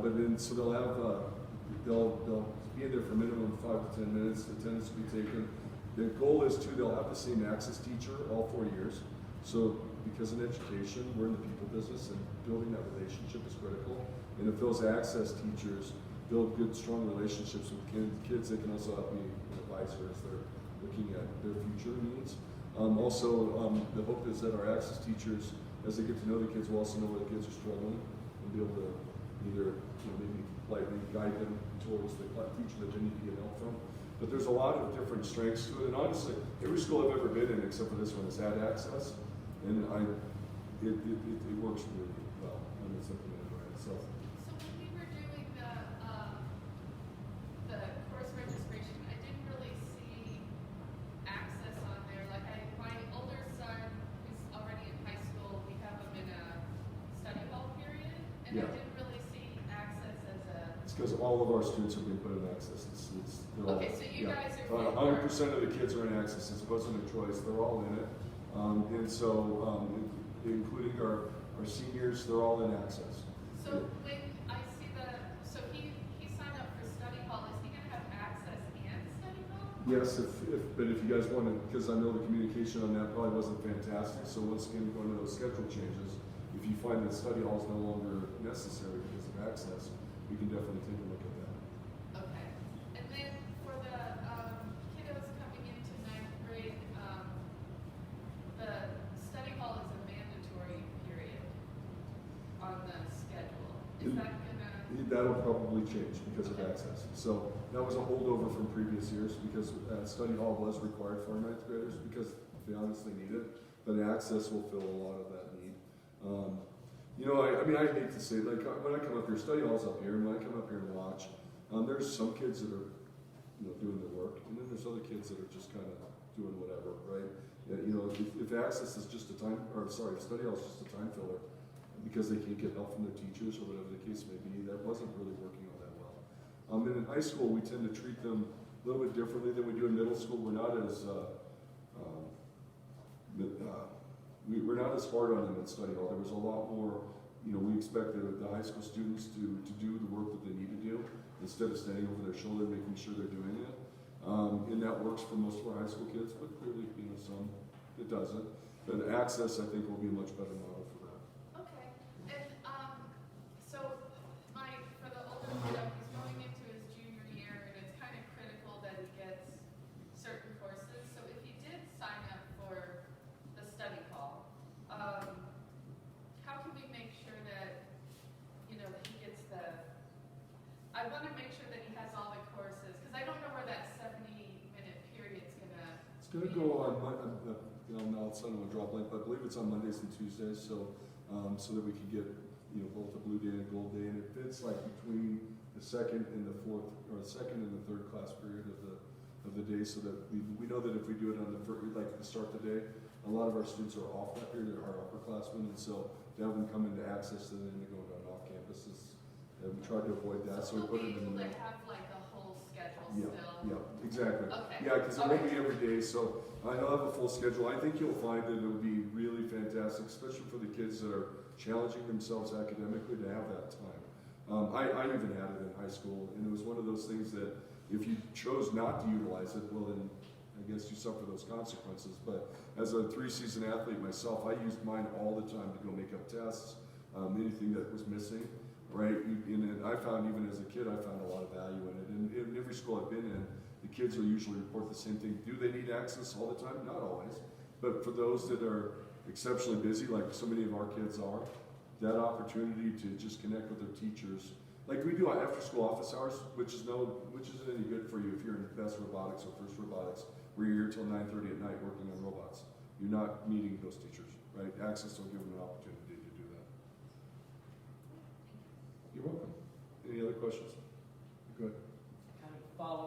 But then, so they'll be in there for a minimum of 5 to 10 minutes. Attendance will be taken. The goal is they'll have the same access teacher all 4 years. So because in education, we're in the people business, and building that relationship is critical. And if those access teachers build good, strong relationships with kids. They can also help be an advisor as they're looking at their future needs. The hope is that our access teachers, as they get to know the kids, will also know where the kids are struggling and be able to either maybe lightly guide them towards the teacher that they need to get help from. But there's a lot of different strengths to it, and honestly, every school I've ever been in, except for this one, has had access, and it works really well when it's implemented right. So So when we were doing the course registration, I didn't really see access on there. Like my older son, who's already in high school, we have him in a study hall period, and Yeah. I didn't really see access as a. it's because all of our students are being put in access. They're all, Okay, so you guys are. 100% of the kids are in access. It wasn't a choice. They're all in it. Including our seniors, they're all in access. So when I see so he signed up for study hall, is he gonna have access and study hall? Yes, but if you guys want to, because I know the communication on that probably wasn't fantastic, so once again, going to those schedule changes, if you find that study hall is no longer necessary because of access, we can definitely take a look at that. Okay, and then for the kiddos coming into ninth grade, the study hall is a mandatory period on the schedule. Is that gonna? That'll probably change because of access. So that was a holdover from previous years because study hall was required for our ninth graders because they honestly need it, but access will fill a lot of that need. I hate to say it, like when I come up here, study hall's up here, and when I come up here and watch, there's some kids that are, doing their work, and then there's other kids that are just kind of doing whatever, right? Yeah, if access is just if study hall is just a time filler, because they can't get help from their teachers or whatever the case may be, that wasn't really working all that well. And in high school, we tend to treat them a little bit differently than we do in middle school. We're not as we're not as hard on them at study hall. There was a lot more. We expected the high school students to do the work that they need to do instead of standing over their shoulder, making sure they're doing it. And that works for most of our high school kids, but clearly, some it doesn't. But access, I think, will be a much better model for that. Okay, and so for the older kiddo, he's going into his junior year, and it's kind of critical that he gets certain courses. So if he did sign up for the study hall, how can we make sure that that he gets I want to make sure that he has all the courses because I don't know where that 70-minute period's gonna. It's going to go on. Now it's on a draw blank, but I believe it's on Mondays and Tuesdays, so that we can get both a blue day and a gold day, and it fits like between the second and the fourth, or the second and the third class period of the day, so that we know that if we do it on the first, like the start of the day, a lot of our students are off that period, our upperclassmen, and so to have them come into access and then they go down off campuses, and we try to avoid that, so we put it in the middle. Will they have like a whole schedule Yeah, still? yeah, exactly. Okay. Yeah, because it won't be every day, so I'll have a full schedule. I think you'll find that it'll be really fantastic, especially for the kids that are challenging themselves academically to have that time. I even had it in high school, and it was one of those things that if you chose not to utilize it, well then I guess you suffer those consequences. But as a 3-season athlete myself, I used mine all the time to go make up tests, anything that was missing. Right, and I found even as a kid, I found a lot of value in it. And in every school I've been in, the kids will usually report the same thing. Do they need access all the time? Not always. But for those that are exceptionally busy, like so many of our kids are, that opportunity to just connect with their teachers, like we do after school office hours, which isn't any good for you if you're in best robotics or first robotics, where you're here till 9:30 at night working on robots. You're not meeting those teachers, right? Access will give them an opportunity to do that. You're welcome. Any other questions? Good. Kind of follow